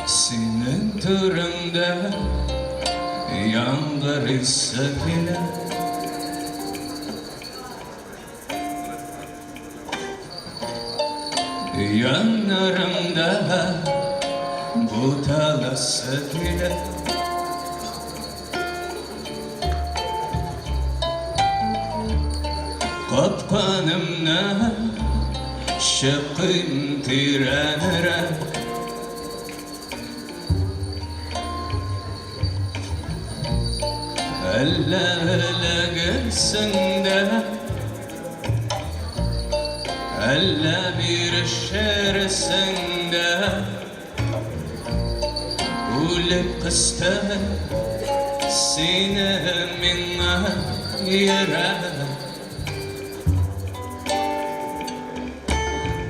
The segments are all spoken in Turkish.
Senin türünde yağmur ise bile yanlarımda butalası bile Kopkanımla şıkkım tirenere Elle gelsin de Elle bir şersin de Ulip kıste sinemin yere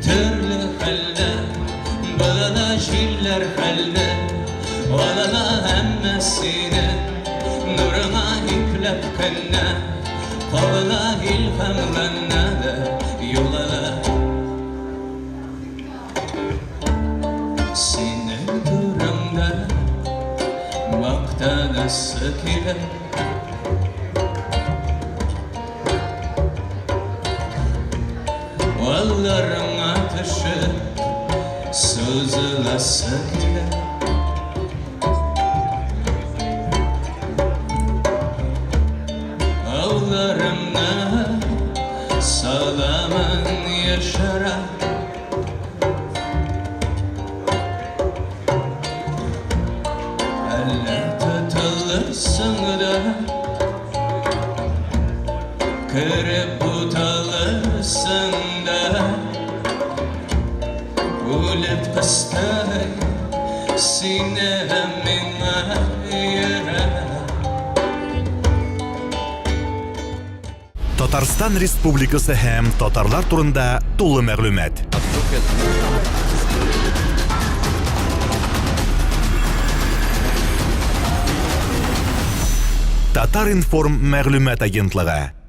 Türlü halde bana şiller halde Olala hemmesine nuruna yüklep kenne Kovla ilhamlanna yola Senin duramda vaktada sıkile Valların ateşi sızılası bile Ağlarımla sağlamın yaşara Elle tutulursun da kırıp butalırsın da Ulip kıstay sinemin yere Татарстан Республикасы һәм татарлар турында тулы мәгълүмат. Татар информ мәгълүмат агентлыгы.